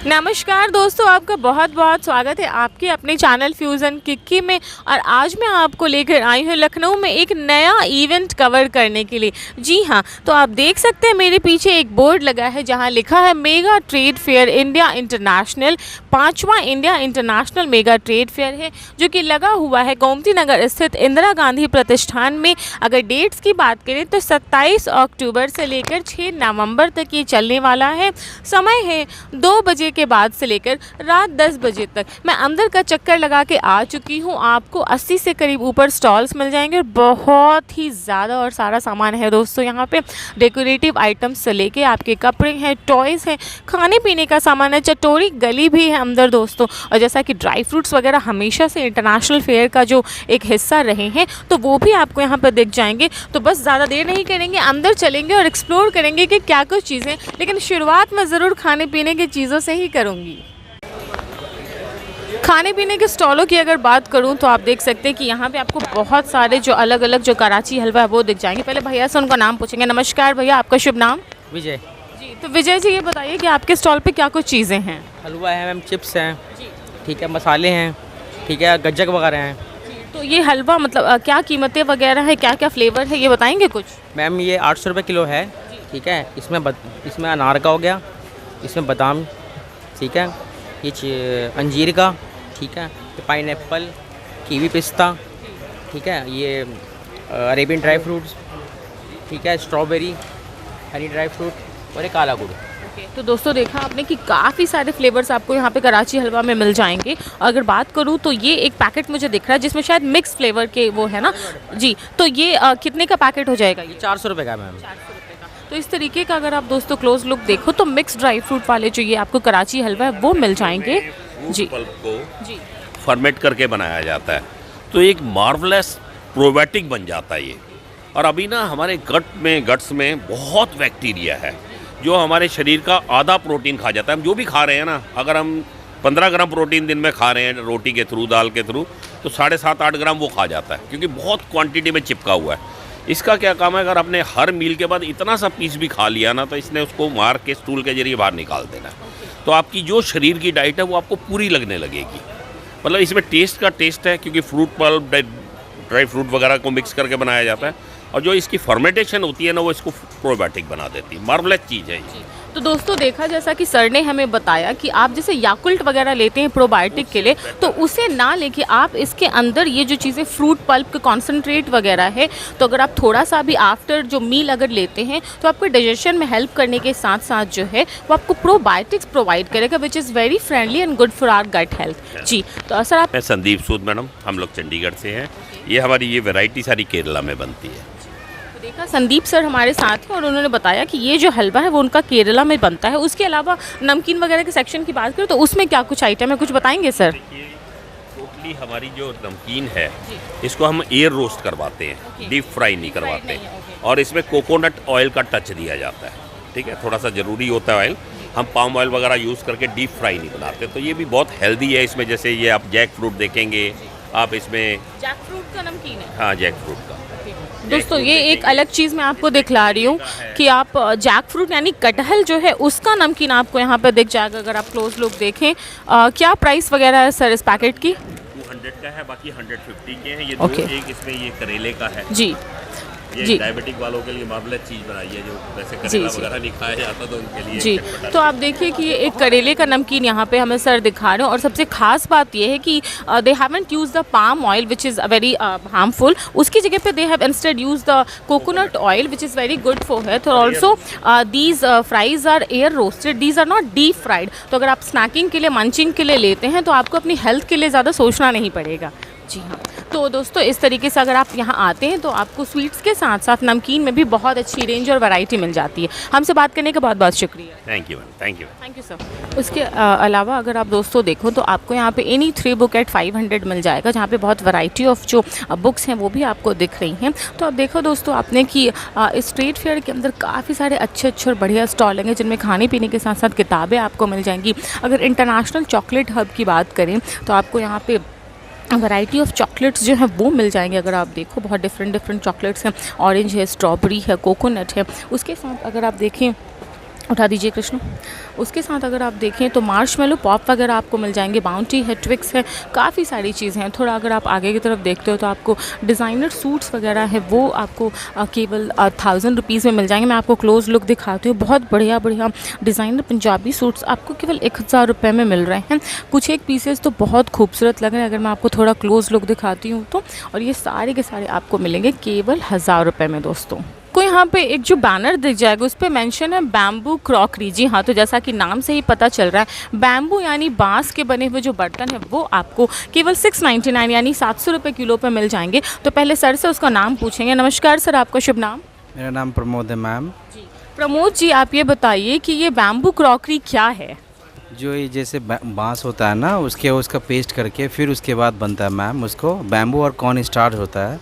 नमस्कार दोस्तों, आपका बहुत बहुत स्वागत है आपके अपने चैनल फ्यूज़न किक्की में। और आज मैं आपको लेकर आई हूँ लखनऊ में एक नया इवेंट कवर करने के लिए। जी हाँ, तो आप देख सकते हैं मेरे पीछे एक बोर्ड लगा है जहाँ लिखा है mega trade fair India international. 5वां India international mega trade fair है जो कि लगा हुआ है गोमती नगर स्थित इंदिरा गांधी प्रतिष्ठान में। अगर डेट्स की बात करें तो 27 अक्टूबर से लेकर 6 नवंबर तक ये चलने वाला है। समय है 2 बजे के बाद से लेकर रात 10 बजे तक। मैं अंदर का चक्कर लगा के आ चुकी हूँ। आपको 80 से करीब ऊपर स्टॉल्स मिल जाएंगे और बहुत ही ज़्यादा और सारा सामान है दोस्तों। यहाँ पे डेकोरेटिव आइटम्स से लेके आपके कपड़े हैं, टॉयज़ हैं, खाने पीने का सामान है, चटोरी गली भी है अंदर दोस्तों। और जैसा कि ड्राई फ्रूट्स वगैरह हमेशा से इंटरनेशनल फेयर का जो एक हिस्सा रहे हैं तो वो भी आपको यहाँ पर दिख जाएंगे। तो बस ज़्यादा देर नहीं करेंगे, अंदर चलेंगे और एक्सप्लोर करेंगे कि क्या कुछ चीज़ें। लेकिन शुरुआत में ज़रूर खाने पीने की चीज़ों से ही करूँगी। खाने पीने के स्टॉलों की अगर बात करूं तो आप देख सकते हैं कि यहाँ पे आपको बहुत सारे जो अलग अलग जो कराची हलवा है वो दिख जाएंगे। पहले भैया से उनका नाम पूछेंगे। नमस्कार भैया, आपका शुभ नाम? विजय जी, तो विजय जी ये बताइए कि आपके स्टॉल पे क्या कुछ चीज़ें हैं? हलवा है मैम, चिप्स हैं, ठीक है, मसाले हैं, ठीक है, गज्जक वगैरह हैं। तो ये हलवा मतलब क्या कीमतें वगैरह है, क्या क्या फ्लेवर है, ये बताएंगे कुछ? मैम ये 800 रुपये किलो है, ठीक है। इसमें अनार का हो गया, इसमें बादाम, ठीक है, ये अंजीर का, ठीक है, ये पाइनएप्पल, कीवी पिस्ता, ठीक है, ये अरेबियन ड्राई फ्रूट्स, ठीक है, स्ट्रॉबेरी, हनी ड्राई फ्रूट और एक काला गुड़। तो दोस्तों देखा आपने कि काफ़ी सारे फ्लेवर्स आपको यहाँ पे कराची हलवा में मिल जाएंगे। अगर बात करूँ तो ये एक पैकेट मुझे दिख रहा है जिसमें शायद मिक्स फ्लेवर के वो है ना जी। तो ये कितने का पैकेट हो जाएगा? ये 400 रुपये का मैम। 400 रुपये का। तो इस तरीके का अगर आप दोस्तों क्लोज लुक देखो तो मिक्स ड्राई फ्रूट वाले जो ये आपको कराची हलवा है वो मिल जाएंगे जी। पल्प को जी फर्मेट करके बनाया जाता है तो एक मार्वलेस प्रोबायोटिक बन जाता है ये। और अभी ना हमारे गट्स में बहुत बैक्टीरिया है जो हमारे शरीर का आधा प्रोटीन खा जाता है। हम जो भी खा रहे हैं ना, अगर हम 15 ग्राम प्रोटीन दिन में खा रहे हैं रोटी के थ्रू, दाल के थ्रू, तो 7.5-8 ग्राम वो खा जाता है क्योंकि बहुत क्वांटिटी में चिपका हुआ है। इसका क्या काम है, अगर आपने हर मील के बाद इतना सा पीस भी खा लिया ना तो इसने उसको मार के स्टूल के जरिए बाहर निकाल देना है। तो आपकी जो शरीर की डाइट है वो आपको पूरी लगने लगेगी। मतलब इसमें टेस्ट है क्योंकि फ्रूट पल्प, ड्राई फ्रूट वगैरह को मिक्स करके बनाया जाता है और जो इसकी फर्मेंटेशन होती है ना वो इसको प्रोबायोटिक बना देती है। मार्वलेस चीज़ है ये। तो दोस्तों देखा जैसा कि सर ने हमें बताया कि आप जैसे याकुल्ट वगैरह लेते हैं प्रोबायोटिक के लिए तो उसे ना लेके आप इसके अंदर ये जो चीज़ें फ्रूट पल्प के कॉन्सेंट्रेट वगैरह है तो अगर आप थोड़ा सा भी आफ्टर जो मील अगर लेते हैं तो आपको डाइजेशन में हेल्प करने के साथ साथ जो है वो आपको प्रोबायोटिक्स प्रोवाइड करेगा which is very friendly and good for our gut health जी। तो सर आप? मैं संदीप सूद मैडम, हम लोग चंडीगढ़ से हैं। ये हमारी ये वैरायटी सारी केरला में बनती है। देखा संदीप सर हमारे साथ हैं और उन्होंने बताया कि ये जो हलवा है वो उनका केरला में बनता है। उसके अलावा नमकीन वगैरह के सेक्शन की बात करें तो उसमें क्या कुछ आइटम है, कुछ बताएंगे सर? टोटली हमारी जो नमकीन है इसको हम एयर रोस्ट करवाते हैं, डीप फ्राई नहीं करवाते और इसमें कोकोनट ऑयल का टच दिया जाता है, ठीक है, थोड़ा सा ज़रूरी होता है ऑयल। हम पाम ऑयल वगैरह यूज़ करके डीप फ्राई नहीं बनाते। तो ये भी बहुत हेल्दी है। इसमें जैसे ये आप जैक फ्रूट देखेंगे, आप इसमें जैक फ्रूट का नमकीन है। हाँ, जैक फ्रूट का। दोस्तों ये एक अलग चीज़ मैं आपको दिखला रही हूँ कि आप जैक फ्रूट यानी कटहल जो है उसका नमकीन आपको यहाँ पर दिख जाएगा अगर आप क्लोज लुक देखें। क्या प्राइस वगैरह है सर इस पैकेट की? 200 का है, बाकी 150 के हैं। ये Okay. एक इसमें ये करेले का है जी ये जी। डायबिटिक वालों के लिए मार्वलेस चीज़ बनाई है जो वैसे जी, करेला जी। वगैरह नहीं खाया जाता तो उनके लिए जी। चटपटा। तो आप देखिए कि ये एक करेले का नमकीन यहाँ पे हमें सर दिखा रहे हैं और सबसे खास बात ये है कि they haven't use the palm oil which is very harmful. उसकी जगह पे they have instead use the coconut oil which is very good for health. और also these fries are air roasted, these are not deep fried. तो अगर आप snaking के लिए, munching के लिए लेते हैं तो आपको अपनी हेल्थ के लिए ज़्यादा सोचना नहीं पड़ेगा। जी हाँ, तो दोस्तों इस तरीके से अगर आप यहाँ आते हैं तो आपको स्वीट्स के साथ साथ नमकीन में भी बहुत अच्छी रेंज और वैरायटी मिल जाती है। हमसे बात करने का बहुत बहुत शुक्रिया। Thank you ma'am, thank you. Thank you sir. उसके अलावा अगर आप दोस्तों देखो तो आपको यहाँ पे एनी 3 बुक एट 500 मिल जाएगा जहाँ पे बहुत वैरायटी ऑफ जो बुक्स हैं वो भी आपको दिख रही हैं। तो आप देखो दोस्तों आपने कि इस ट्रेड फेयर के अंदर काफ़ी सारे अच्छे और बढ़िया स्टॉल हैं जिनमें खाने पीने के साथ साथ किताबें आपको मिल जाएंगी। अगर इंटरनेशनल चॉकलेट हब की बात करें तो आपको यहाँ पे वैरायटी ऑफ चॉकलेट्स जो हैं वो मिल जाएंगे। अगर आप देखो बहुत डिफरेंट चॉकलेट्स हैं, ऑरेंज है, स्ट्रॉबेरी है, कोकोनट है। उसके साथ अगर आप देखें उठा दीजिए कृष्ण। उसके साथ अगर आप देखें तो मार्शमेलो पॉप वगैरह आपको मिल जाएंगे, बाउंटी है, ट्विक्स है, काफ़ी सारी चीज़ें हैं। थोड़ा अगर आप आगे की तरफ देखते हो तो आपको डिज़ाइनर सूट्स वगैरह है वो आपको केवल 1000 रुपीज़ में मिल जाएंगे। मैं आपको क्लोज लुक दिखाती हूँ। बहुत बढ़िया बढ़िया डिज़ाइनर पंजाबी सूट्स आपको केवल 1000 रुपये में मिल रहे हैं। कुछ एक पीसेस तो बहुत खूबसूरत लग रहे हैं अगर मैं आपको थोड़ा क्लोज लुक दिखाती हूँ तो। और ये सारे के सारे आपको मिलेंगे केवल 1000 रुपये में दोस्तों। को यहाँ पे एक जो बैनर दिख जाएगा उस पर मेंशन है बैम्बू क्रॉकरी। जी हाँ, तो जैसा कि नाम से ही पता चल रहा है बैम्बू यानी बांस के बने हुए जो बर्तन है वो आपको केवल 699 यानी 700 रुपये किलो पे मिल जाएंगे। तो पहले सर से उसका नाम पूछेंगे। नमस्कार सर, आपका शुभ नाम? मेरा नाम प्रमोद है मैम। जी प्रमोद जी, आप ये बताइए कि ये बैम्बू क्रॉकरी क्या है? जो ये जैसे बांस होता है ना उसका पेस्ट करके फिर उसके बाद बनता है मैम। उसको बैम्बू और कॉर्न स्टार्च होता है।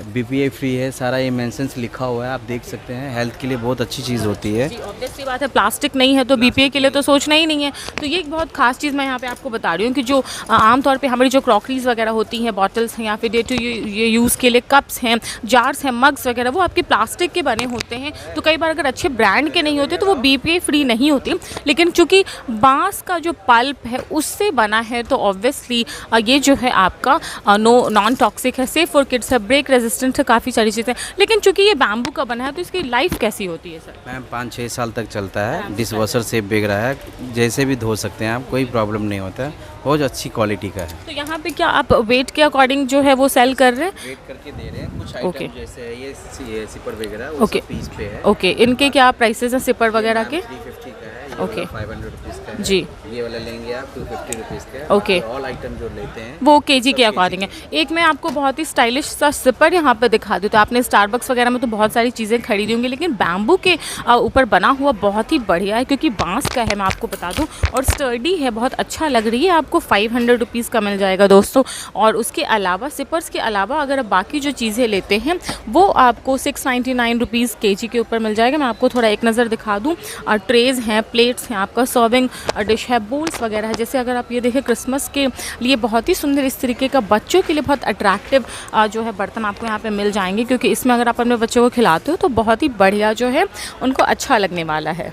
बीपीए फ्री है, सारा ये मेंशंस लिखा हुआ है, आप देख सकते हैं। हेल्थ के लिए बहुत अच्छी चीज़ होती है। ऑब्वियस सी बात है, प्लास्टिक नहीं है तो बीपीए के लिए तो सोचना ही नहीं है। तो ये एक बहुत खास चीज़ मैं यहाँ पे आपको बता रही हूँ कि जो आमतौर पे हमारी जो क्रॉकरीज वगैरह होती हैं, बॉटल्स हैं या फिर डे टू यूज़ के लिए कप्स हैं, जार्स हैं, मग्स वगैरह, वो आपके प्लास्टिक के बने होते हैं। तो कई बार अगर अच्छे ब्रांड के नहीं होते तो वो बीपीए फ्री नहीं होती। लेकिन चूँकि बांस का जो पल्प है उससे बना है तो ऑब्वियसली ये जो है आपका नॉन टॉक्सिक है, सेफ फॉर किड्स है, ब्रेक रेजिस्टेंट है, काफ़ी सारी चीज़ें। लेकिन चूंकि ये बैम्बू का बना है तो इसकी लाइफ कैसी होती है सर? मैम 5-6 साल तक चलता है। डिश वॉशर से बिक रहा है, जैसे भी धो सकते हैं आप, कोई प्रॉब्लम नहीं होता है। बहुत अच्छी क्वालिटी का है। तो यहाँ पे क्या आप वेट के अकॉर्डिंग जो है वो सेल कर रहे हैं? वेट करके दे रहे हैं। कुछ ओके। आइटम जैसे है ये सिपर वगैरह वो ओके। सब पीस पे है। ओके, इनके क्या प्राइसेस हैं सिपर वगैरह के? 350 का है, ये ओके। वाला 500 रुपीज़ का है। जी। ये वाला लेंगे आप 250 रुपीज़ का है। ओके। ऑल आइटम जो लेते हैं वो केजी के अकॉर्डिंग है। एक मैं आपको बहुत ही स्टाइलिश सा सिपर यहाँ पे दिखा दूँ। तो आपने स्टारबक्स वगैरह में तो बहुत सारी चीज़ें खरीदी होंगी, लेकिन बैम्बू के ऊपर बना हुआ बहुत ही बढ़िया है क्योंकि बांस का है, मैं आपको बता दूँ, और स्टर्डी है, बहुत अच्छा लग रही है। आपको 500 रुपीज़ का मिल जाएगा दोस्तों। और उसके अलावा सिपर्स के अलावा अगर आप बाकी जो चीज़ें लेते हैं वो आपको 699 रुपीज़ केजी के ऊपर मिल जाएगा। मैं आपको थोड़ा एक नज़र दिखा दूँ। ट्रेज़ हैं, प्लेट्स हैं, आपका सर्विंग डिश है, बोल्स वगैरह है। जैसे अगर आप ये देखें क्रिसमस के लिए बहुत ही सुंदर इस तरीके का बच्चों के लिए बहुत अट्रैक्टिव जो है बर्तन आपको यहाँ पे मिल जाएंगे क्योंकि इसमें अगर आप अपने बच्चों को खिलाते हो तो बहुत ही बढ़िया जो है उनको अच्छा लगने वाला है।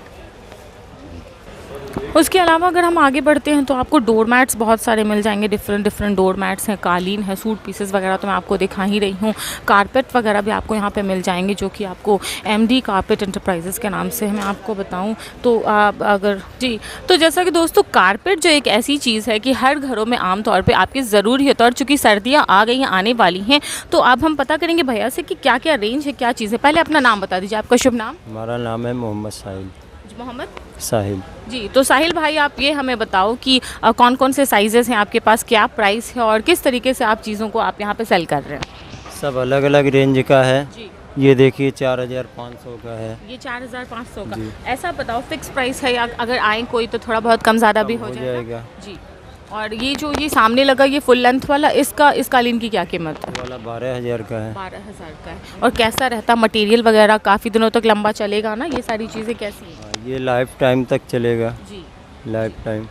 उसके अलावा अगर हम आगे बढ़ते हैं तो आपको डोर मैट्स बहुत सारे मिल जाएंगे। डिफरेंट डोर मैट्स हैं, कालीन है, सूट पीसेस वगैरह तो मैं आपको दिखा ही रही हूँ। कारपेट वगैरह भी आपको यहाँ पे मिल जाएंगे जो कि आपको एमडी कारपेट एंटरप्राइजेस के नाम से है। मैं आपको बताऊँ तो आप अगर जी तो जैसा कि दोस्तों कारपेट जो एक ऐसी चीज़ है कि हर घरों में आमतौर पर आपकी ज़रूरी होता है। और चूँकि सर्दियाँ आ गई हैं, आने वाली हैं, तो अब हम पता करेंगे भैया से कि क्या क्या रेंज है, क्या चीज़ है। पहले अपना नाम बता दीजिए, आपका शुभ नाम? हमारा नाम है मोहम्मद साहिल। मोहम्मद साहिल जी। तो साहिल भाई, आप ये हमें बताओ कि कौन कौन से साइजेस हैं आपके पास, क्या प्राइस है और किस तरीके से आप चीज़ों को आप यहाँ पे सेल कर रहे हैं? सब अलग अलग रेंज का है जी। ये देखिए 4500 का है। ये 4500 का। जी। ऐसा बताओ फिक्स प्राइस है या अगर आए कोई तो थोड़ा बहुत कम ज़्यादा भी कम हो हो जाएगा? जाएगा। जी। और ये जो ये सामने लगा ये फुल लेंथ वाला, इसका इस कालीन की क्या कीमत है? ये वाला 12000 का है। 12000 का है। और कैसा रहता मटेरियल वगैरह? काफ़ी दिनों तक लंबा चलेगा ना? ये सारी चीज़ें कैसी हैं? ये लाइफ टाइम तक चलेगा। जी। Life time.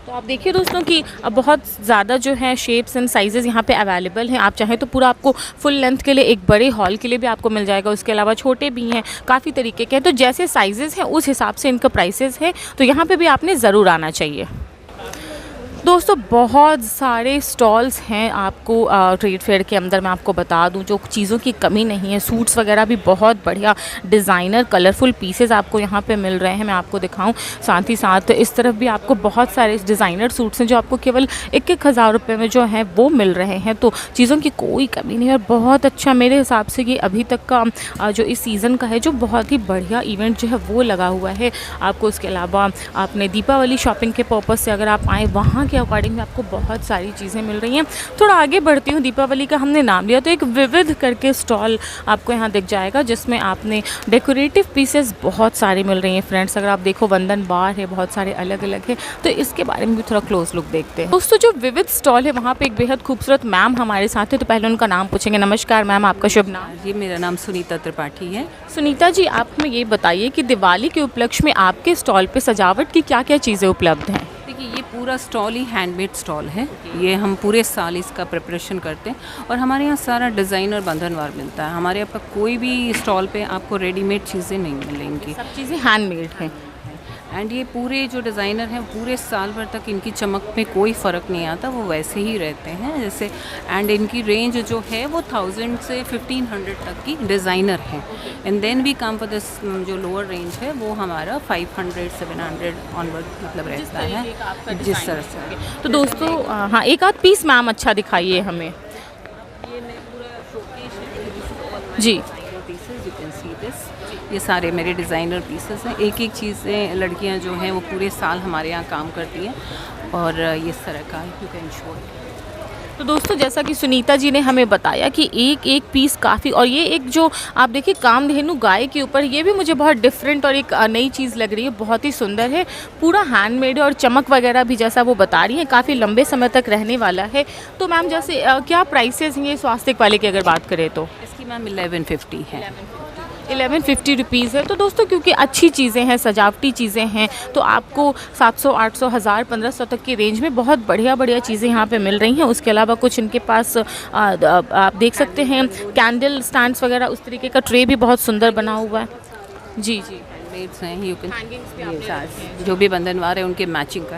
तो आप देखिए दोस्तों कि अब बहुत ज़्यादा जो है शेप्स एंड साइजेस यहाँ पे अवेलेबल हैं। आप चाहें तो पूरा आपको फुल लेंथ के लिए एक बड़े हॉल के लिए भी आपको मिल जाएगा। उसके अलावा छोटे भी हैं, काफ़ी तरीके के हैं। तो जैसे साइजेस हैं उस हिसाब से इनका प्राइसेस है। तो यहाँ पे भी आपने ज़रूर आना चाहिए। दोस्तों बहुत सारे स्टॉल्स हैं आपको ट्रेड फेयर के अंदर, मैं आपको बता दूं, जो चीज़ों की कमी नहीं है। सूट्स वगैरह भी बहुत बढ़िया डिज़ाइनर कलरफुल पीसेस आपको यहाँ पे मिल रहे हैं। मैं आपको दिखाऊं, साथ ही साथ इस तरफ भी आपको बहुत सारे डिज़ाइनर सूट्स हैं जो आपको केवल 1-1000 रुपये में जो है वो मिल रहे हैं। तो चीज़ों की कोई कमी नहीं है और बहुत अच्छा मेरे हिसाब से कि अभी तक का जो इस सीज़न का है जो बहुत ही बढ़िया इवेंट जो है वो लगा हुआ है आपको। उसके अलावा आपने दीपावली शॉपिंग के पर्पज़ से अगर आप आएँ, वहाँ के अकॉर्डिंग में आपको बहुत सारी चीज़ें मिल रही हैं। थोड़ा आगे बढ़ती हूँ, दीपावली का हमने नाम लिया तो एक विविध करके स्टॉल आपको यहाँ दिख जाएगा जिसमें आपने डेकोरेटिव पीसेस बहुत सारे मिल रही हैं फ्रेंड्स। अगर आप देखो वंदन बार है, बहुत सारे अलग अलग है, तो इसके बारे में भी थोड़ा क्लोज लुक देखते हैं। दोस्तों जो विविध स्टॉल है वहाँ पे एक बेहद खूबसूरत मैम हमारे साथ है, तो पहले उनका नाम पूछेंगे। नमस्कार मैम, आपका शुभ नाम? जी, मेरा नाम सुनीता त्रिपाठी है। सुनीता जी, आप हमें ये बताइए कि दिवाली के उपलक्ष्य में आपके स्टॉल पे सजावट की क्या क्या चीज़ें उपलब्ध हैं? देखिए, ये पूरा स्टॉल ही हैंडमेड स्टॉल है। ये हम पूरे साल इसका प्रिपरेशन करते हैं और हमारे यहाँ सारा डिज़ाइन और बंधनवार मिलता है। हमारे यहाँ पर कोई भी स्टॉल पे आपको रेडीमेड चीज़ें नहीं मिलेंगी। सब चीज़ें हैंडमेड हैं। एंड ये पूरे जो डिज़ाइनर हैं पूरे साल भर तक इनकी चमक में कोई फ़र्क नहीं आता, वो वैसे ही रहते हैं जैसे। एंड इनकी रेंज जो है वो 1000 से 1500 तक की डिज़ाइनर है। And then we come for this जो लोअर रेंज है वो हमारा 500 700 ऑनवर्ड मतलब रहता है जिस तरह से। तो दोस्तों हाँ, एक आध पीस मैम अच्छा दिखाइए हमें। जी pieces you can see this, ये सारे मेरे डिज़ाइनर पीसेस हैं। एक एक चीज़ें लड़कियां जो हैं वो पूरे साल हमारे यहाँ काम करती हैं और ये इस तरह का यू कैन शो। तो दोस्तों जैसा कि सुनीता जी ने हमें बताया कि एक एक पीस काफ़ी, और ये एक जो आप देखिए कामधेनु गाय के ऊपर, ये भी मुझे बहुत डिफरेंट और एक नई चीज़ लग रही है, बहुत ही सुंदर है, पूरा हैंडमेड है और चमक वगैरह भी जैसा वो बता रही हैं काफ़ी लंबे समय तक रहने वाला है। तो मैम जैसे क्या प्राइसेस हैं ये स्वास्तिक वाले की अगर बात करें तो? इसकी मैम 1150 है। 1150 रुपीज़ है। तो दोस्तों क्योंकि अच्छी चीज़ें हैं, सजावटी चीज़ें हैं, तो आपको 700 800 1000 1500 तक की रेंज में बहुत बढ़िया बढ़िया चीज़ें यहाँ पे मिल रही हैं। उसके अलावा कुछ इनके पास आप देख सकते हैं कैंडल स्टैंड्स वगैरह, उस तरीके का ट्रे भी बहुत सुंदर बना हुआ है। जी जी, हैंडमेड्स हैं, यू कैन जो भी बंधनवार है उनके मैचिंग का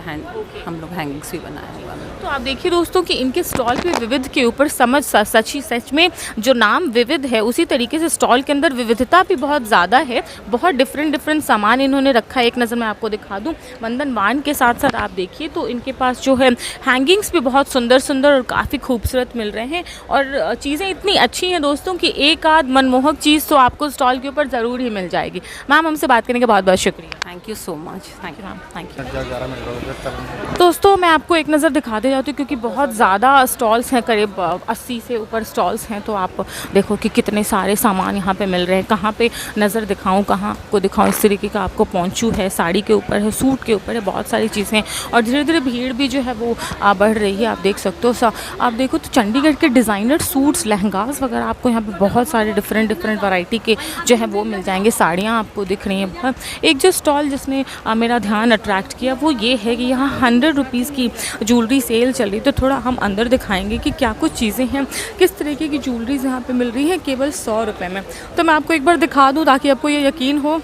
हम लोग हैंगिंग्स भी बनाए हुआ है। तो आप देखिए दोस्तों कि इनके स्टॉल पे विविध के ऊपर समझ सच में जो नाम विविध है उसी तरीके से स्टॉल के अंदर विविधता भी बहुत ज़्यादा है। बहुत डिफरेंट सामान इन्होंने रखा है। एक नज़र मैं आपको दिखा दूं, बंधनवान के साथ साथ आप देखिए तो इनके पास जो है हैंगिंग्स भी बहुत सुंदर और काफ़ी खूबसूरत मिल रहे हैं। और चीज़ें इतनी अच्छी हैं दोस्तों कि एक आध मनमोहक चीज़ तो आपको स्टॉल के ऊपर ज़रूर ही मिल जाएगी। मैम हमसे बात करने का बहुत बहुत शुक्रिया। Thank you so much. Thank you ma'am, thank you. दोस्तों मैं आपको एक नज़र दिखा दे जाती हूँ क्योंकि बहुत ज़्यादा स्टॉल्स हैं, करीब 80 से ऊपर स्टॉल्स हैं। तो आप देखो कि कितने सारे सामान यहाँ पे मिल रहे हैं। कहाँ पे नज़र दिखाऊँ, कहाँ को दिखाऊँ, इस तरीके का आपको पौंचू है, साड़ी के ऊपर है, सूट के ऊपर है, बहुत सारी चीज़ें हैं। और धीरे धीरे भीड़ भी जो है वो बढ़ रही है, आप देख सकते हो। आप देखो तो चंडीगढ़ के डिज़ाइनर सूट्स, लहंगास वगैरह आपको यहाँ पर बहुत सारे डिफरेंट वैरायटी के जो है वो मिल जाएंगे। साड़ियाँ आपको दिख रही हैं। एक जो स्टॉल जिसने मेरा ध्यान अट्रैक्ट किया वो ये है कि यहाँ 100 रुपीज़ की ज्वेलरी सेल चल रही। तो थोड़ा हम अंदर दिखाएंगे कि क्या कुछ चीज़ें हैं, किस तरीके की ज्वेलरीज यहाँ पे मिल रही हैं केवल 100 रुपये में। तो मैं आपको एक बार दिखा दूँ ताकि आपको ये यकीन हो।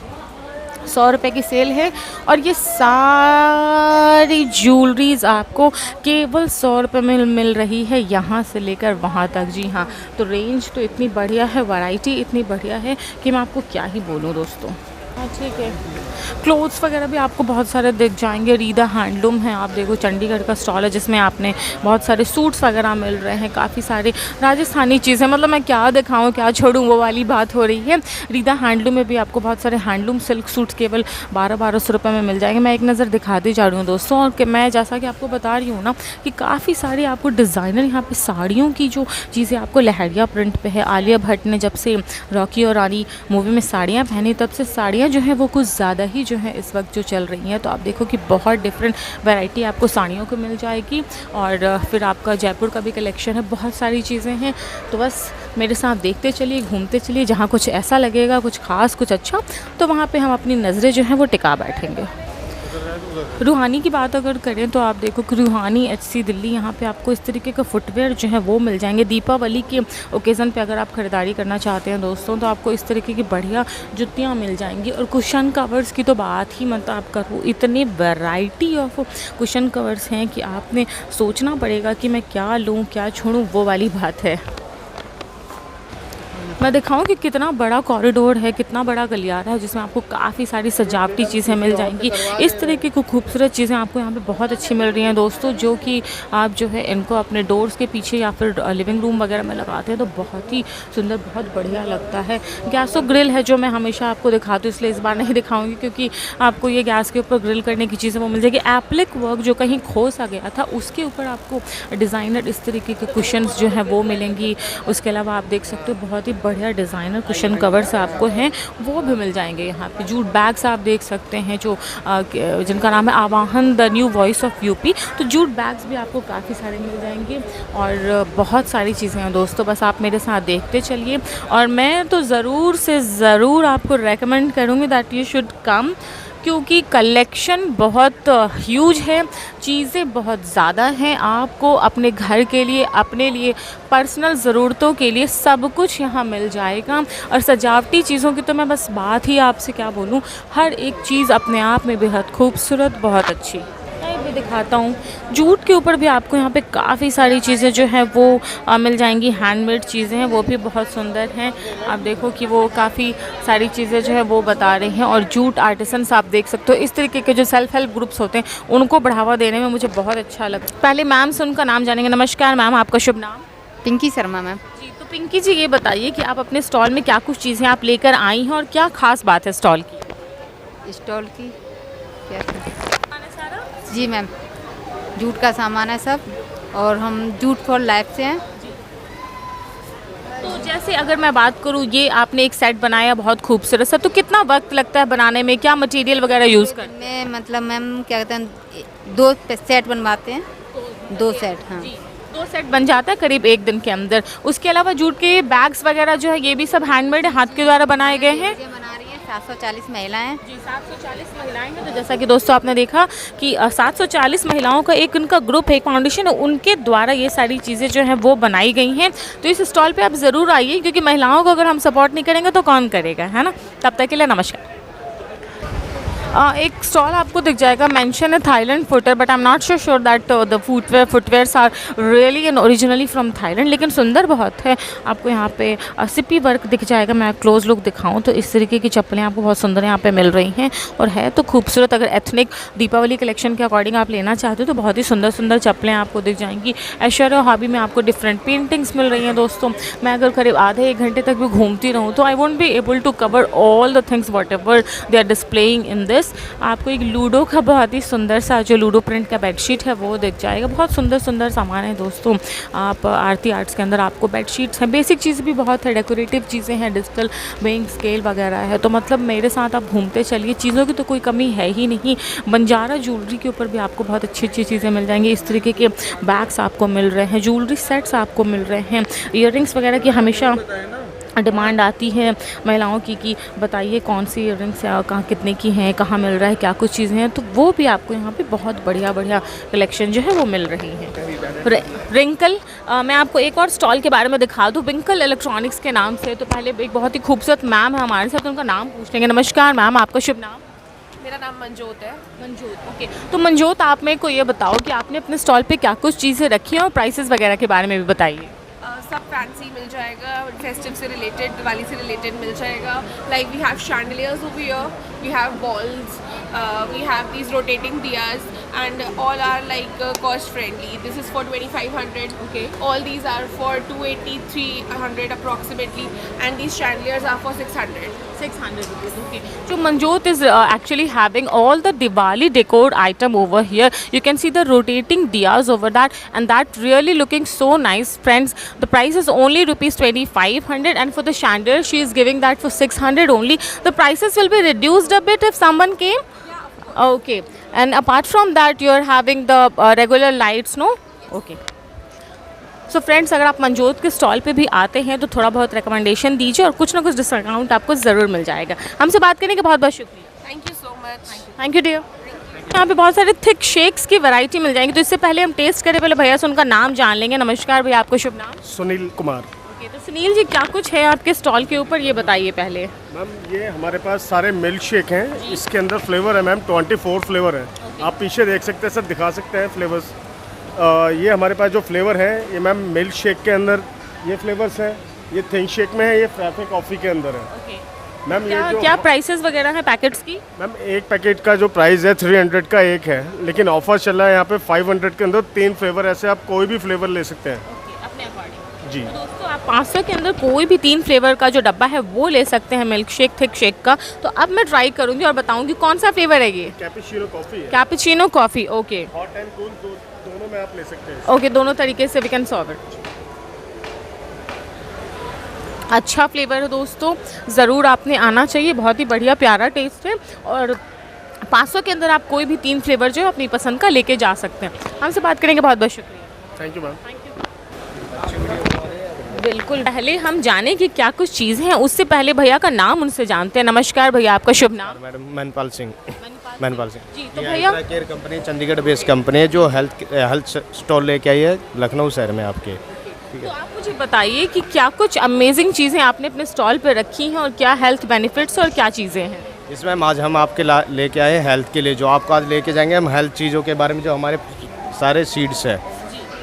100 रुपये की सेल है और ये सारी ज्वेलरीज आपको केवल 100 रुपये में मिल रही है, यहाँ से लेकर वहाँ तक। जी हाँ, तो रेंज तो इतनी बढ़िया है, वैरायटी इतनी बढ़िया है कि मैं आपको क्या ही बोलूँ दोस्तों। हाँ ठीक है, क्लोथ्स वगैरह भी आपको बहुत सारे दिख जाएंगे। रीदा हैंडलूम है, आप देखो चंडीगढ़ का स्टॉल है जिसमें आपने बहुत सारे सूट्स वगैरह मिल रहे हैं, काफ़ी सारे राजस्थानी चीज़ें, मतलब मैं क्या दिखाऊं क्या छोड़ूं वो वाली बात हो रही है। रीदा हैंडलूम में भी आपको बहुत सारे हैंडलूम सिल्क सूट्स केवल 1200 रुपये में मिल जाएंगे। मैं एक नज़र दिखा दी जा रही हूँ दोस्तों। और मैं जैसा कि आपको बता रही हूँ ना कि काफ़ी सारे आपको डिज़ाइनर यहाँ पर साड़ियों की जो चीज़ें आपको लहरिया प्रिंट पे है। आलिया भट्ट ने जब से रॉकी और रानी मूवी में साड़ियाँ पहनी तब से साड़ियाँ जो है वो कुछ ज़्यादा ही जो है इस वक्त जो चल रही हैं। तो आप देखो कि बहुत डिफरेंट वैरायटी आपको साड़ियों को मिल जाएगी। और फिर आपका जयपुर का भी कलेक्शन है, बहुत सारी चीज़ें हैं। तो बस मेरे साथ देखते चलिए, घूमते चलिए, जहाँ कुछ ऐसा लगेगा कुछ ख़ास कुछ अच्छा तो वहाँ पे हम अपनी नज़रें जो हैं वो टिका बैठेंगे। रूहानी की बात अगर करें तो आप देखो कि रूहानी HC दिल्ली, यहाँ पे आपको इस तरीके का फुटवेयर जो है वो मिल जाएंगे। दीपावली के ओकेज़न पे अगर आप ख़रीदारी करना चाहते हैं दोस्तों तो आपको इस तरीके की बढ़िया जुतियाँ मिल जाएंगी। और कुशन कवर्स की तो बात ही मत आप करो, इतनी वैरायटी ऑफ कुशन कवर्स हैं कि आपने सोचना पड़ेगा कि मैं क्या लूँ क्या छोड़ूँ, वो वाली बात है। मैं दिखाऊं कि कितना बड़ा कॉरिडोर है, कितना बड़ा गलियारा है जिसमें आपको काफ़ी सारी सजावटी चीज़ें मिल जाएंगी। इस तरीके की खूबसूरत चीज़ें आपको यहाँ पे बहुत अच्छी मिल रही हैं दोस्तों, जो कि आप जो है इनको अपने डोर्स के पीछे या फिर लिविंग रूम वगैरह में लगाते हैं तो बहुत ही सुंदर, बहुत बढ़िया लगता है। गैसो ग्रिल है जो मैं हमेशा आपको दिखाती हूँ, इसलिए इस बार नहीं दिखाऊँगी क्योंकि आपको ये गैस के ऊपर ग्रिल करने की चीज़ें वो मिल जाएगी। एप्लिक वर्क जो कहीं खो सा गया था उसके ऊपर आपको डिज़ाइनर इस तरीके के कुशन्स जो है वो मिलेंगी। उसके अलावा आप देख सकते हो बहुत ही बढ़िया डिज़ाइनर कुशन कवर्स आपको हैं वो भी मिल जाएंगे। यहाँ पे जूट बैग्स आप देख सकते हैं जो जिनका नाम है आवाहन the new voice of UP. तो जूट बैग्स भी आपको काफ़ी सारे मिल जाएंगे और बहुत सारी चीज़ें हैं दोस्तों। बस आप मेरे साथ देखते चलिए और मैं तो ज़रूर से ज़रूर आपको रेकमेंड करूँगी दैट यू शुड कम, क्योंकि कलेक्शन बहुत ह्यूज है, चीज़ें बहुत ज़्यादा हैं। आपको अपने घर के लिए, अपने लिए, पर्सनल ज़रूरतों के लिए सब कुछ यहाँ मिल जाएगा। और सजावटी चीज़ों की तो मैं बस बात ही आपसे क्या बोलूँ, हर एक चीज़ अपने आप में बेहद खूबसूरत, बहुत अच्छी। मैं भी दिखाता हूँ, जूट के ऊपर भी आपको यहाँ पे काफ़ी सारी चीज़ें जो हैं वो मिल जाएंगी। हैंडमेड चीज़ें हैं, वो भी बहुत सुंदर हैं। आप देखो कि वो काफ़ी सारी चीज़ें जो है वो बता रहे हैं। और जूट आर्टिसंस आप देख सकते हो, इस तरीके के जो सेल्फ हेल्प ग्रुप्स होते हैं उनको बढ़ावा देने में मुझे बहुत अच्छा लगता है। पहले मैम से उनका नाम जानेंगे। नमस्कार मैम, आपका शुभ नाम? पिंकी शर्मा मैम। जी, तो पिंकी जी ये बताइए कि आप अपने स्टॉल में क्या कुछ चीज़ें आप लेकर आई हैं और क्या ख़ास बात है स्टॉल की? स्टॉल की क्या जी मैम, जूट का सामान है सब, और हम जूट फॉर लाइफ से हैं। तो जैसे अगर मैं बात करूँ, ये आपने एक सेट बनाया बहुत खूबसूरत सा, तो कितना वक्त लगता है बनाने में, क्या मटेरियल वगैरह यूज़ करते हैं? में मतलब मैम क्या कहते हैं, 2 सेट बनवाते हैं, 2 सेट। हाँ, 2 सेट बन जाता है करीब 1 दिन के अंदर। उसके अलावा जूट के बैग्स वगैरह जो है ये भी सब हैंडमेड हाथ के द्वारा बनाए गए हैं। ये बना रही हैं 740 महिलाएं। जी, 740 महिलाएं हैं। तो जैसा कि दोस्तों आपने देखा कि 740 महिलाओं का एक उनका ग्रुप है, एक फाउंडेशन है, उनके द्वारा ये सारी चीज़ें जो हैं वो बनाई गई हैं। तो इस स्टॉल पे आप ज़रूर आइए, क्योंकि महिलाओं को अगर हम सपोर्ट नहीं करेंगे तो कौन करेगा, है ना। तब तक के लिए नमस्कार। एक स्टॉल आपको दिख जाएगा, मेंशन है Thailand footwear, but I am not sure that the footwears are really and originally from Thailand, लेकिन सुंदर बहुत है। आपको यहाँ पे सिप्पी वर्क दिख जाएगा। मैं क्लोज लुक दिखाऊं तो इस तरीके की चप्पलें आपको बहुत सुंदर यहाँ पे मिल रही हैं, और है तो खूबसूरत। अगर एथनिक दीपावली कलेक्शन के अकॉर्डिंग आप लेना चाहते हो तो बहुत ही सुंदर सुंदर चप्पलें आपको दिख जाएंगी। ऐश्वर्या हॉबी में आपको डिफरेंट पेंटिंग्स मिल रही हैं दोस्तों। मैं अगर करीब आधे 1 घंटे तक भी घूमती रहूँ तो I won't be able to cover all the things whatever they are displaying in this. आपको एक लूडो का बहुत ही सुंदर सा जो लूडो प्रिंट का बेडशीट है वो दिख जाएगा। बहुत सुंदर सुंदर सामान है दोस्तों। आप आरती आर्ट्स के अंदर आपको बेडशीट्स हैं, बेसिक चीज़ें भी बहुत है, डेकोरेटिव चीज़ें हैं, डिजिटल वेइंग स्केल वगैरह है। तो मतलब मेरे साथ आप घूमते चलिए, चीज़ों की तो कोई कमी है ही नहीं। बंजारा ज्वेलरी के ऊपर भी आपको बहुत अच्छी अच्छी चीज़ें मिल जाएंगी। इस तरीके के बैग्स आपको मिल रहे हैं, ज्वेलरी सेट्स आपको मिल रहे हैं, ईयररिंग्स वगैरह की हमेशा डिमांड आती है महिलाओं की कि बताइए कौन सी ईयररिंग्स कहाँ कितने की हैं, कहाँ मिल रहा है, क्या कुछ चीज़ें हैं। तो वो भी आपको यहाँ पे बहुत बढ़िया बढ़िया कलेक्शन जो है वो मिल रही है। रिंकल, मैं आपको एक और स्टॉल के बारे में दिखा दूँ, विंकल इलेक्ट्रॉनिक्स के नाम से। तो पहले एक बहुत ही खूबसूरत मैम है हमारे साथ, उनका नाम पूछ लेंगे। नमस्कार मैम, आपका शुभ नाम? मेरा नाम मंजोत है। मंजोत, ओके। तो मंजोत, आप मेरे को ये बताओ कि आपने अपने स्टॉल पे क्या कुछ चीज़ें रखी हैं और प्राइसेस वगैरह के बारे में भी बताइए। सब फैंसी मिल जाएगा, फेस्टिव से रिलेटेड, दिवाली से रिलेटेड मिल जाएगा। Like we have chandeliers over here, we have balls, we have these rotating diyas, and all are like cost friendly. This is for 2500. Okay. All these are for 280, 300 approximately, and these chandeliers are for 600. 600 rupees. Okay. So Manjot is actually having all the Diwali decor item over here. You can see the rotating diyas over that, and that really looking so nice, friends. The price is only rupees 2500, and for the chandelier she is giving that for 600 only. The prices will be reduced a bit if someone came. Okay. And apart from that, you are having the regular lights, no? Okay. So friends, अगर आप मंजोत के stall पे भी आते हैं तो थोड़ा बहुत रिकमेंडेशन दीजिए और कुछ ना कुछ डिस्काउंट आपको ज़रूर मिल जाएगा। हमसे बात करने का बहुत बहुत शुक्रिया। Thank you so much. Thank you dear. यहाँ पे बहुत सारे थिक शेक्स की वैरायटी मिल जाएंगी। तो इससे पहले हम टेस्ट करें, पहले भैया से उनका नाम जान लेंगे। नमस्कार भैया, आपको शुभ नाम? सुनील कुमार। ओके, तो सुनील जी क्या कुछ है आपके स्टॉल के ऊपर, ये बताइए पहले। मैम ये हमारे पास सारे मिल्क शेक हैं, इसके अंदर फ्लेवर है मैम 24 फ्लेवर है। आप पीछे देख सकते हैं, सब दिखा सकते हैं फ्लेवर्स। ये हमारे पास जो फ्लेवर है ये मैम मिल्क शेक के अंदर ये फ्लेवर्स हैं, ये थिंक शेक में है, ये फ्रैफे कॉफ़ी के अंदर है। ओके, मैम ये जो क्या प्राइसेस वगैरह हैं पैकेट्स की? मैम एक पैकेट का जो प्राइस है 300 का एक है, लेकिन ऑफर चल रहा है यहाँ पे 500 के अंदर 3 फ्लेवर, ऐसे आप कोई भी फ्लेवर ले सकते हैं। ओके, अपने अकॉर्डिंग जी। तो दोस्तों आप 500 के अंदर कोई भी 3 फ्लेवर का जो डब्बा है वो ले सकते हैं मिल्क शेक थिक शेक का। तो अब मैं ट्राई करूँगी और बताऊँगी कौन सा फ्लेवर है ये। कैपुचिनो कॉफ़ी है। Cappuccino coffee, okay. Hot and cool दोनों में आप ले सकते हैं। ओके, दोनों तरीके से वी कैन सर्व इट। अच्छा फ्लेवर है दोस्तों, ज़रूर आपने आना चाहिए, बहुत ही बढ़िया प्यारा टेस्ट है। और 500 के अंदर आप कोई भी 3 फ्लेवर जो है अपनी पसंद का लेके जा सकते हैं। हमसे बात करेंगे, बहुत बहुत शुक्रिया। Thank you ma'am. बिल्कुल, पहले हम जाने कि क्या कुछ चीज़ें हैं, उससे पहले भैया का नाम उनसे जानते हैं। नमस्कार भैया, आपका शुभ नाम? मैडम मनपाल सिंह। मनपाल मैनपाल से। जी, तो भैया care company Chandigarh based company है जो हेल्थ स्टॉल लेके आई है लखनऊ शहर में आपके। तो आप मुझे बताइए कि क्या कुछ अमेजिंग चीज़ें आपने अपने स्टॉल पे रखी हैं और क्या हेल्थ बेनिफिट्स और क्या चीज़ें हैं? इसमें आज हम आपके लेके आए हेल्थ के लिए, जो आपको आज लेके जाएंगे हम हेल्थ चीज़ों के बारे में, जो हमारे सारे सीड्स है,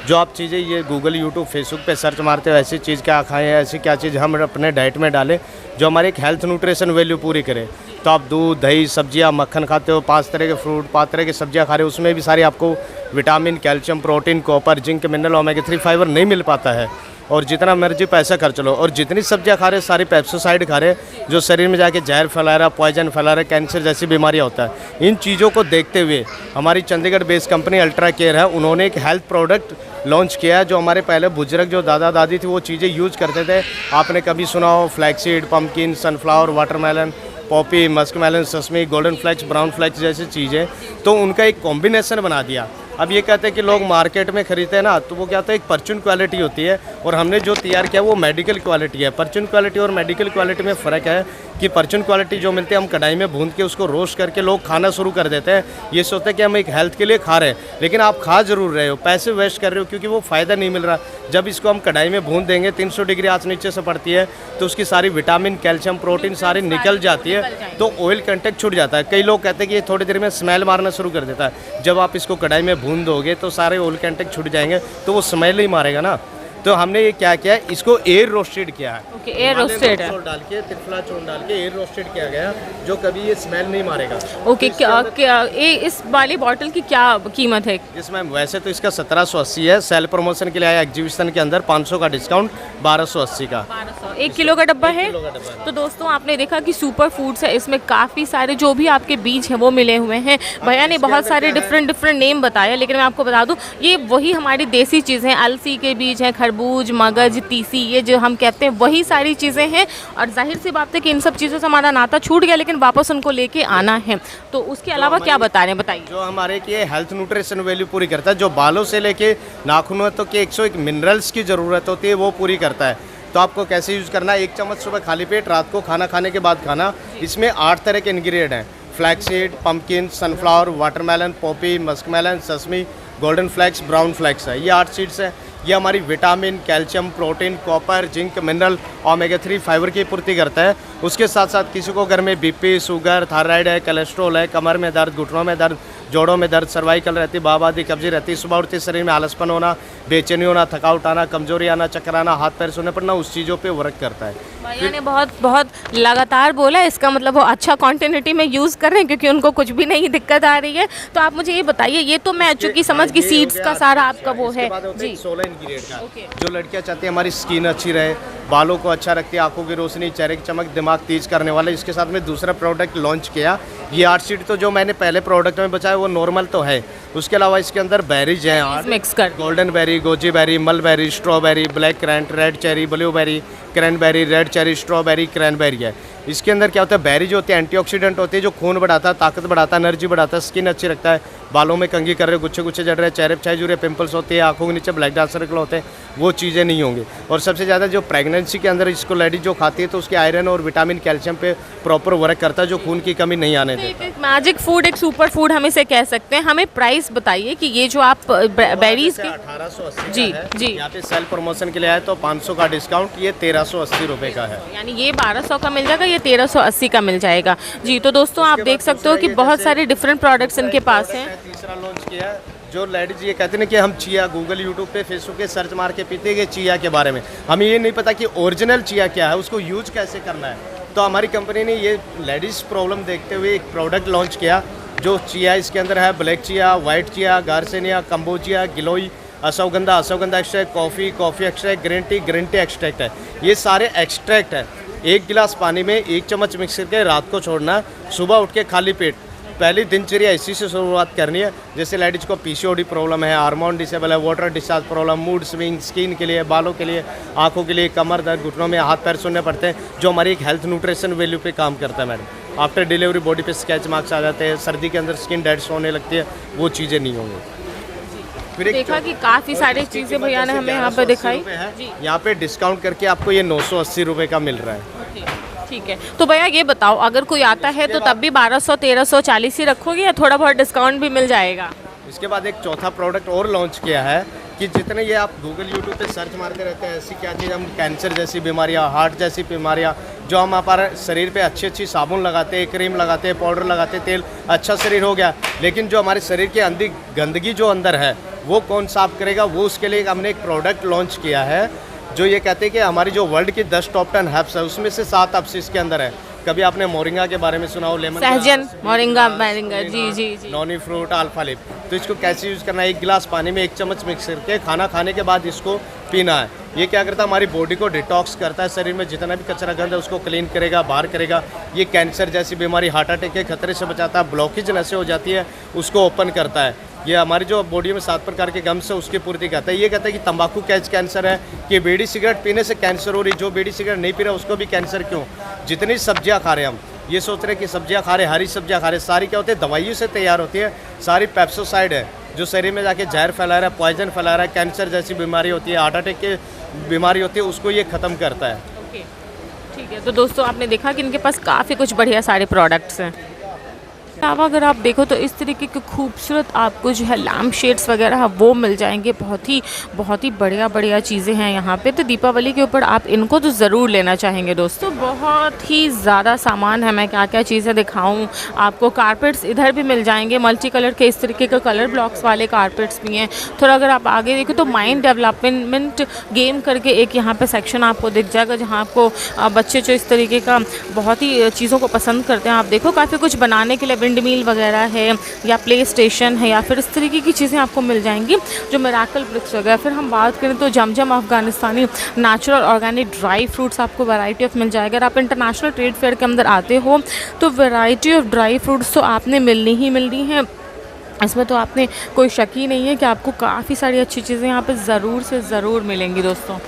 जो आप चीज़ें ये गूगल यूट्यूब फेसबुक पे सर्च मारते हो ऐसी चीज़ क्या खाएं, ऐसी क्या चीज़ हम अपने डाइट में डालें जो हमारी एक हेल्थ न्यूट्रिशन वैल्यू पूरी करे। तो आप दूध दही सब्जियां मक्खन खाते हो, 5 तरह के फ्रूट 5 तरह की सब्जियां खा रहे हो, उसमें भी सारी आपको vitamin calcium protein copper zinc mineral omega 3 fibre नहीं मिल पाता है। और जितना मर्जी पैसा खर्च लो और जितनी सब्जियां खा रहे सारी पेस्टिसाइड खा रहे जो शरीर में जाके जहर फैला रहा, पॉइजन फैला रहा, कैंसर जैसी बीमारियां होता है। इन चीज़ों को देखते हुए हमारी Chandigarh based company ultra care है, उन्होंने एक हेल्थ प्रोडक्ट लॉन्च किया है जो हमारे पहले बुजुर्ग जो दादा दादी थी वो चीज़ें यूज करते थे। आपने कभी सुना हो flaxseed, pumpkin, sunflower, watermelon, poppy, muskmelon, sesame, golden flax, brown flax जैसी चीज़ें, तो उनका एक कॉम्बिनेशन बना दिया। अब ये कहते हैं कि लोग मार्केट में खरीदते हैं ना, तो वो क्या होता है एक परचून क्वालिटी होती है और हमने जो तैयार किया वो मेडिकल क्वालिटी है। परचून क्वालिटी और मेडिकल क्वालिटी में फ़र्क है कि परचून क्वालिटी जो मिलती है हम कढ़ाई में भून के उसको रोस्ट करके लोग खाना शुरू कर देते हैं। ये सोचते हैं कि हम एक हेल्थ के लिए खा रहे हैं, लेकिन आप खा जरूर रहे हो, पैसे वेस्ट कर रहे हो क्योंकि वो फ़ायदा नहीं मिल रहा। जब इसको हम कढ़ाई में भून देंगे 300 डिग्री आंच नीचे से पड़ती है तो उसकी सारी विटामिन कैल्शियम प्रोटीन सारी निकल जाती है, तो ऑयल कंटेंट छूट जाता है। कई लोग कहते हैं कि ये थोड़ी देर में स्मेल मारना शुरू कर देता है। जब आप इसको कढ़ाई में भून दोगे तो सारे ऑयल कंटेंट छूट जाएंगे, तो वो स्मेल ही मारेगा ना। तो हमने ये क्या किया है, इसको एयर रोस्टेड किया है। ओके, एयर रोस्टेड है, डाल के त्रिफला चूर्ण डाल के एयर रोस्टेड किया गया जो कभी ये स्मेल नहीं मारेगा। ओके, क्या इस वाली बॉटल की क्या कीमत है? इसमें वैसे तो इसका 1780 है, सेल प्रमोशन के लिए आया एग्जीबिशन के अंदर 500 का डिस्काउंट 1280 का। 1 किलो का डब्बा है। तो दोस्तों आपने देखा कि सुपर फूड्स है, इसमें काफ़ी सारे जो भी आपके बीज हैं वो मिले हुए हैं। भैया ने बहुत सारे डिफरेंट नेम बताया, लेकिन मैं आपको बता दूं ये वही हमारी देसी चीज़ें हैं। अलसी के बीज हैं, खरबूज, मगज, तीसी, ये जो हम कहते हैं वही सारी चीज़ें हैं। और जाहिर सी बात है कि इन सब चीज़ों से हमारा नाता छूट गया, लेकिन वापस उनको लेके आना है। तो उसके अलावा क्या बता रहे हैं, बताइए। जो हमारे की हेल्थ न्यूट्रिशन वैल्यू पूरी करता है, जो बालों से लेके नाखूनों तक के 101 मिनरल्स की ज़रूरत होती है वो पूरी करता है। तो आपको कैसे यूज़ करना है, 1 चम्मच सुबह खाली पेट, रात को खाना खाने के बाद खाना। इसमें 8 तरह के इंग्रेडिएंट हैं, flaxseed, pumpkin, sunflower, watermelon, poppy, muskmelon, sesame, golden flax, brown flax है। ये 8 सीड्स हैं। ये हमारी vitamin calcium protein copper zinc mineral omega 3 fibre की पूर्ति करता है। उसके साथ साथ किसी को घर में बीपी शुगर थायराइड है, कोलेस्ट्रॉल है, कमर में दर्द, घुटनों में दर्द, जोड़ों में दर्द, सर्वाइकल रहती, बाबादी कब्जी रहती, सुबह उठते शरीर में आलसपन होना, बेचैनी होना, थकावट आना, कमजोरी आना, चक्कर आना, हाथ पैर सोने पड़ना, उस चीज़ों पे वर्क करता है। भैया ने बहुत लगातार बोला, इसका मतलब वो अच्छा क्वांटिटी में यूज़ कर रहे हैं क्योंकि उनको कुछ भी नहीं दिक्कत आ रही है। तो आप मुझे ये बताइए, ये तो मैं चूँकि समझ कि सीड्स का सारा आपका वो है जी। 16 इंग्रेडिएंट का जो लड़कियां चाहती है हमारी स्किन अच्छी रहे, बालों को अच्छा रखती है, आंखों की रोशनी, चेहरे की चमक, दिमाग तेज करने वाला। इसके साथ में दूसरा प्रोडक्ट लॉन्च किया। ये 8 सीड तो जो मैंने पहले प्रोडक्ट में बताया वो नॉर्मल तो है, उसके अलावा इसके अंदर बेरीज हैं, मिक्स कर golden berry, goji berry, mulberry, strawberry, black currant, red cherry, blueberry, cranberry, red cherry, strawberry, cranberry है। इसके अंदर क्या होता है, बेरी जो होती है एंटीऑक्सीडेंट होती है, जो खून बढ़ाता है, ताकत बढ़ाता है, एनर्जी बढ़ाता है, स्किन अच्छी रखता है, बालों में कंघी कर रहे, गुच्छे गुच्छे जड़ रहे, चेहरे पर छाई जुड़े, पिंपल्स होते हैं, आंखों के नीचे ब्लैक डार्क सर्कल होते हैं, वो चीज़ें नहीं होंगी। और सबसे ज़्यादा जो प्रेगनेंसी के अंदर इसको लेडीज जो खाती है तो उसके आयरन और विटामिन कैल्शियम पे प्रॉपर वर्क करता है, जो खून की कमी नहीं आने देता। एक मैजिक फूड, एक सुपर फूड हम इसे कह सकते हैं। हमें प्राइस बताइए कि ये जो आप बेरीज के 1880 जी जी यहाँ पे सेल प्रमोशन के लिए आए तो 500 का डिस्काउंट, ये 1380 रुपये का है। यानी ये 1200 का मिल जाएगा, ये 1380 का मिल जाएगा जी। तो दोस्तों आप देख सकते हो कि बहुत सारे डिफरेंट प्रोडक्ट्स इनके पास हैं। तीसरा लॉन्च किया है जो लेडीज ये कहते हैं कि हम चिया गूगल यूट्यूब पे फेसबुक पे सर्च मार के पीते हैं चिया के बारे में, हमें ये नहीं पता कि ओरिजिनल चिया क्या है, उसको यूज कैसे करना है। तो हमारी कंपनी ने ये लेडीज़ प्रॉब्लम देखते हुए एक प्रोडक्ट लॉन्च किया जो चिया इसके अंदर है, black chia, white chia, garcinia, cambogia, गिलोई, ashwagandha extract, coffee extract, green tea extract है। ये सारे एक्सट्रैक्ट है। 1 गिलास पानी में 1 चम्मच मिक्स करके रात को छोड़ना, सुबह उठ के खाली पेट पहली दिनचर्या इसी से शुरुआत करनी है। जैसे लेडीज को पीसीओडी प्रॉब्लम है, हार्मोन डिसेबल है, water discharge problem, mood swing, skin के लिए, बालों के लिए, आंखों के लिए, कमर दर्द, घुटनों में हाथ पैर सुनने पड़ते हैं, जो हमारी एक हेल्थ न्यूट्रिशन वैल्यू पे काम करता है मैडम। आफ्टर डिलीवरी बॉडी पे स्केच मार्क्स आ जाते हैं, सर्दी के अंदर स्किन डेड्स होने लगती है, वो चीज़ें नहीं होंगी। फिर देखा कि काफ़ी सारी चीज़ें भैया ने हमें यहाँ पे दिखाई। यहाँ पे डिस्काउंट करके आपको ये 980 रुपये का मिल रहा है। ठीक है, तो भैया ये बताओ, अगर कोई आता है तो तब भी 1200 1340 ही रखोगे या थोड़ा बहुत डिस्काउंट भी मिल जाएगा? इसके बाद एक चौथा प्रोडक्ट और लॉन्च किया है कि जितने ये आप गूगल यूट्यूब पे सर्च मारते रहते हैं, ऐसी क्या चीज़, हम कैंसर जैसी बीमारियां, हार्ट जैसी बीमारियां, जो हम हमारे शरीर पे अच्छी अच्छी साबुन लगाते हैं, क्रीम लगाते हैं, पाउडर लगाते हैं, तेल, अच्छा शरीर हो गया, लेकिन जो हमारे शरीर के अंदर गंदगी जो अंदर है वो कौन साफ करेगा, वो उसके लिए हमने एक प्रोडक्ट लॉन्च किया है जो ये कहते हैं कि हमारी जो वर्ल्ड की 10 टॉप 10 हर्ब्स है उसमें से 7 हर्ब्स इसके अंदर है। कभी आपने मोरिंगा के बारे में सुना हो, लेमन, सहजन, मोरिंगा, मोरिंगा, जी जी जी। नॉनी फ्रूट, अल्फा लिप। तो इसको कैसे यूज़ करना है, 1 गिलास पानी में 1 चम्मच मिक्स करके खाना खाने के बाद इसको पीना है। ये क्या करता है, हमारी बॉडी को डिटॉक्स करता है, शरीर में जितना भी कचरा गंद है उसको क्लीन करेगा, बाहर करेगा। ये कैंसर जैसी बीमारी, हार्ट अटैक के खतरे से बचाता है, ब्लॉकेज नसें हो जाती है उसको ओपन करता है। ये हमारी जो बॉडी में 7 प्रकार के गम्स है उसकी पूर्ति करता है। ये कहता है कि तंबाकू कैंसर है, कि बीड़ी सिगरेट पीने से कैंसर हो रही, जो बीड़ी सिगरेट नहीं पी रहा उसको भी कैंसर क्यों। जितनी सब्जियां खा रहे हैं हम, ये सोच रहे हैं कि सब्जियां खा रहे, हरी सब्जियां खा रहे, सारी क्या होती है, दवाइयों से तैयार होती है, सारी पेप्सोसाइड है जो शरीर में जाके जहर फैला रहा है, पॉइजन फैला रहा है, कैंसर जैसी बीमारी होती है, हार्ट अटैक की बीमारी होती है, उसको ये ख़त्म करता है। ओके, ठीक है। तो दोस्तों आपने देखा कि इनके पास काफ़ी कुछ बढ़िया सारे प्रोडक्ट्स हैं। अलावा अगर आप देखो तो इस तरीके के खूबसूरत आपको जो है लैम्प शेड्स वगैरह वो मिल जाएंगे। बहुत ही बढ़िया चीज़ें हैं यहाँ पे। तो दीपावली के ऊपर आप इनको तो ज़रूर लेना चाहेंगे दोस्तों। बहुत ही ज़्यादा सामान है, मैं क्या क्या चीज़ें दिखाऊँ आपको। कारपेट्स इधर भी मिल जाएंगे, मल्टी कलर के इस तरीके का कलर ब्लॉक्स वाले कारपेट्स भी हैं। थोड़ा अगर आप आगे देखो तो माइंड डेवलपमेंट गेम करके एक यहाँ पर सेक्शन आपको दिख जाएगा, जहाँ आपको बच्चे जो इस तरीके का बहुत ही चीज़ों को पसंद करते हैं, आप देखो काफ़ी कुछ बनाने के लिए विंड मिल वगैरह है या प्ले स्टेशन है या फिर इस तरीके की चीज़ें आपको मिल जाएंगी जो मिराकल ब्रिक्स वगैरह। फिर हम बात करें तो जमजम अफगानिस्तानी नेचुरल ऑर्गेनिक ड्राई फ्रूट्स आपको वैरायटी ऑफ मिल जाएगा। अगर आप इंटरनेशनल ट्रेड फेयर के अंदर आते हो तो वैरायटी ऑफ ड्राई फ्रूट्स तो आपने मिलनी ही मिलनी है, इसमें तो आपने कोई शक ही नहीं है कि आपको काफ़ी सारी अच्छी चीज़ें यहाँ पे ज़रूर से ज़रूर मिलेंगी दोस्तों।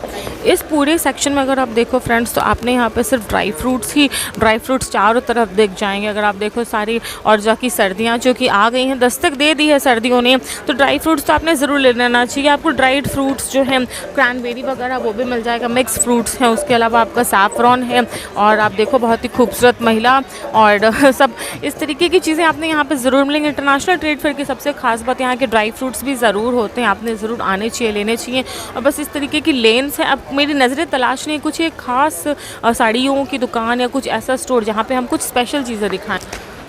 इस पूरे सेक्शन में अगर आप देखो फ्रेंड्स तो आपने यहाँ पे सिर्फ ड्राई फ्रूट्स चारों तरफ दिख जाएंगे। अगर आप देखो सारी, और जाकि सर्दियाँ जो कि आ गई हैं, दस्तक दे दी है सर्दियों ने, तो ड्राई फ्रूट्स तो आपने ज़रूर ले लेना चाहिए। आपको ड्राइड फ्रूट्स जो है क्रैनबेरी वगैरह वो भी मिल जाएगा, मिक्स फ्रूट्स हैं, उसके अलावा आपका सैफरॉन है, और आप देखो बहुत ही खूबसूरत महिला और सब इस तरीके की चीज़ें आपने यहाँ पर ज़रूर मिलेंगी। इंटरनेशनल ट्रेड फेयर की सबसे खास बात यहाँ के ड्राई फ्रूट्स भी ज़रूर होते हैं, आपने ज़रूर आने चाहिए, लेने चाहिए। और बस इस तरीके की लेन्स है। अब मेरी नज़रें तलाश नहीं कुछ एक खास साड़ियों की दुकान या कुछ ऐसा स्टोर जहाँ पे हम कुछ स्पेशल चीज़ें दिखाएं।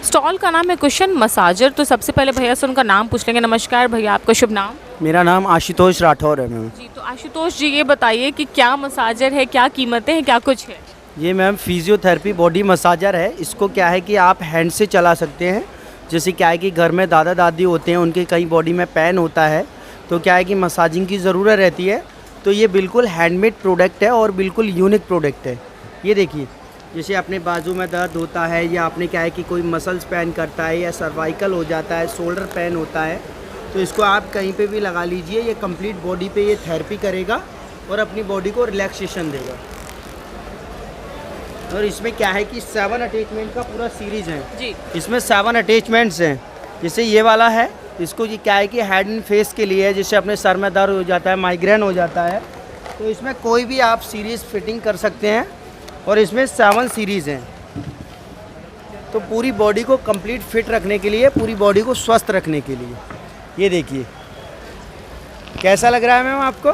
स्टॉल का नाम है कुशन मसाजर। तो सबसे पहले भैया से उनका नाम पूछ लेंगे। नमस्कार भैया, आपका शुभ नाम? मेरा नाम आशुतोष राठौर है मैम। जी, तो आशुतोष जी ये बताइए कि क्या मसाजर है, क्या कीमतें हैं, क्या कुछ है? ये मैम फिजियोथेरेपी बॉडी मसाजर है। इसको क्या है कि आप हैंड से चला सकते हैं। जैसे क्या है कि घर में दादा दादी होते हैं, उनके कहीं बॉडी में पेन होता है, तो क्या है कि मसाजिंग की ज़रूरत रहती है। तो ये बिल्कुल हैंडमेड प्रोडक्ट है और बिल्कुल यूनिक प्रोडक्ट है। ये देखिए, जैसे अपने बाजू में दर्द होता है या आपने क्या है कि कोई मसल्स पेन करता है या सर्वाइकल हो जाता है, शोल्डर पेन होता है, तो इसको आप कहीं पे भी लगा लीजिए। ये कंप्लीट बॉडी पे ये थेरेपी करेगा और अपनी बॉडी को रिलैक्सेशन देगा। और इसमें क्या है कि 7 अटैचमेंट का पूरा सीरीज़ है जी। इसमें 7 अटैचमेंट्स हैं। जैसे ये वाला है, इसको ये क्या है कि हेड एंड फेस के लिए है। जैसे अपने सर में दर्द हो जाता है, माइग्रेन हो जाता है, तो इसमें कोई भी आप सीरीज़ फिटिंग कर सकते हैं। और इसमें 7 सीरीज़ हैं। तो पूरी बॉडी को कंप्लीट फिट रखने के लिए, पूरी बॉडी को स्वस्थ रखने के लिए। ये देखिए कैसा लग रहा है मैम आपको?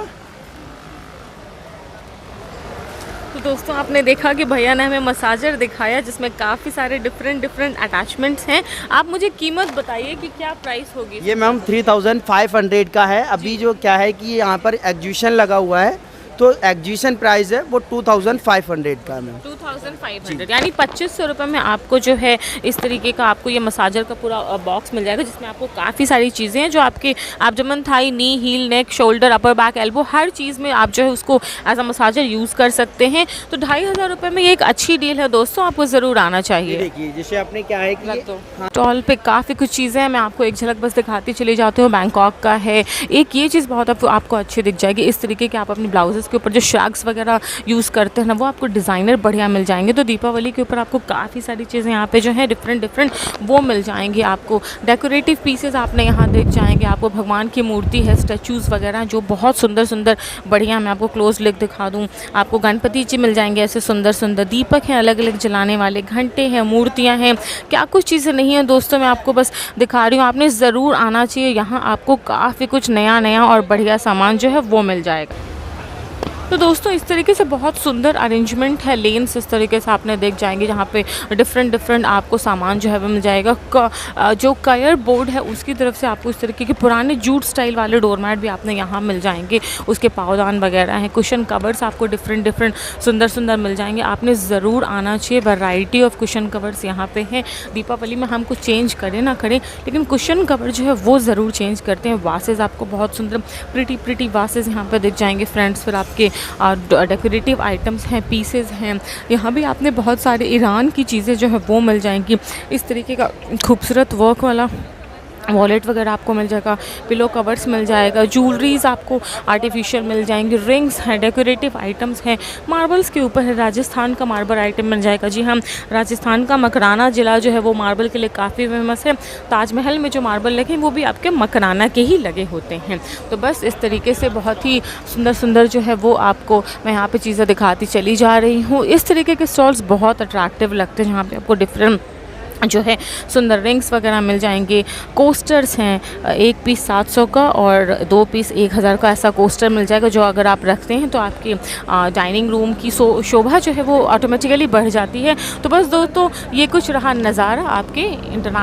तो दोस्तों आपने देखा कि भैया ने हमें मसाजर दिखाया जिसमें काफ़ी सारे डिफरेंट अटैचमेंट्स हैं। आप मुझे कीमत बताइए कि क्या प्राइस होगी? ये मैम 3500 का है। अभी जो क्या है कि यहाँ पर एग्जीबिशन लगा हुआ है, तो एग्जीबिशन प्राइस है वो 2500 का मैम। 2500 यानी 2500 रुपये में आपको जो है इस तरीके का आपको ये मसाजर का पूरा बॉक्स मिल जाएगा, जिसमें आपको काफ़ी सारी चीज़ें हैं जो आपके एब्डोमेन, थाई, नी, हील, नेक, शोल्डर, अपर बैक, एल्बो, हर चीज़ में आप जो है उसको एज अ मसाजर यूज़ कर सकते हैं। तो 2500 रुपये में ये एक अच्छी डील है दोस्तों, आपको ज़रूर आना चाहिए। देखिए जैसे आपने क्या है कि स्टॉल पे काफ़ी कुछ चीज़ें हैं, मैं आपको एक झलक बस दिखाती चली जाती हूँ। बैंकॉक का है एक, ये चीज़ बहुत आपको अच्छी दिख जाएगी। इस तरीके के आप अपनी ब्लाउजेस पीसेस के ऊपर जो शैग्स वगैरह यूज़ करते हैं ना, वो आपको डिज़ाइनर बढ़िया मिल जाएंगे। तो दीपावली के ऊपर आपको काफ़ी सारी चीज़ें यहाँ पे जो है डिफरेंट वो मिल जाएंगी। आपको डेकोरेटिव पीसेस आपने यहाँ देख जाएंगे। आपको भगवान की मूर्ति है, स्टैचूज़ वगैरह जो बहुत सुंदर बढ़िया, मैं आपको क्लोज लुक दिखा दूँ। आपको गणपति जी मिल जाएंगे ऐसे सुंदर दीपक हैं, अलग अलग जलाने वाले घंटे हैं, मूर्तियाँ हैं, क्या कुछ चीज़ें नहीं हैं दोस्तों, मैं आपको बस दिखा रही हूँ। आपने ज़रूर आना चाहिए, यहाँ आपको काफ़ी कुछ नया और बढ़िया सामान जो है वो मिल जाएगा। तो दोस्तों इस तरीके से बहुत सुंदर अरेंजमेंट है, लेन्स इस तरीके से आपने देख जाएंगे जहाँ पे डिफरेंट आपको सामान जो है वो मिल जाएगा। जो कयर बोर्ड है उसकी तरफ से आपको इस तरीके के पुराने जूट स्टाइल वाले डोरमैट भी आपने यहाँ मिल जाएंगे। उसके पावदान वगैरह हैं, कुशन कवर्स आपको डिफरेंट सुंदर मिल जाएंगे। आपने ज़रूर आना चाहिए, वैरायटी ऑफ कुशन कवर्स यहाँ पे हैं। दीपावली में हम कुछ चेंज करें ना करें, लेकिन कुशन कवर जो है वो ज़रूर चेंज करते हैं। वासेस आपको बहुत सुंदर प्रिटी वासेस यहाँ पर दिख जाएंगे फ्रेंड्स। फिर आपके डेकोरेटिव आइटम्स हैं, पीसेस हैं, यहाँ भी आपने बहुत सारे ईरान की चीज़ें जो है वो मिल जाएंगी। इस तरीके का खूबसूरत वर्क वाला वॉलेट वगैरह आपको मिल जाएगा, पिलो कवर्स मिल जाएगा, ज्वेलरीज आपको आर्टिफिशियल मिल जाएंगी, रिंग्स हैं, डेकोरेटिव आइटम्स हैं। मार्बल्स के ऊपर है, राजस्थान का मार्बल आइटम मिल जाएगा। जी हाँ, राजस्थान का मकराना ज़िला जो है वो मार्बल के लिए काफ़ी फेमस है। ताजमहल में जो मार्बल लगे वो भी आपके मकराना के ही लगे होते हैं। तो बस इस तरीके से बहुत ही सुंदर जो है वो आपको मैं यहाँ पर चीज़ें दिखाती चली जा रही हूँ। इस तरीके के स्टॉल्स बहुत अट्रैक्टिव लगते हैं, जहाँ पर आपको डिफरेंट जो है सुंदर रिंग्स वगैरह मिल जाएंगे। कोस्टर्स हैं, 1 पीस 700 का और 2 पीस 1000 का ऐसा कोस्टर मिल जाएगा, जो अगर आप रखते हैं तो आपकी डाइनिंग रूम की शोभा जो है वो ऑटोमेटिकली बढ़ जाती है। तो बस दोस्तों ये कुछ रहा नज़ारा आपके इंटरनेशनल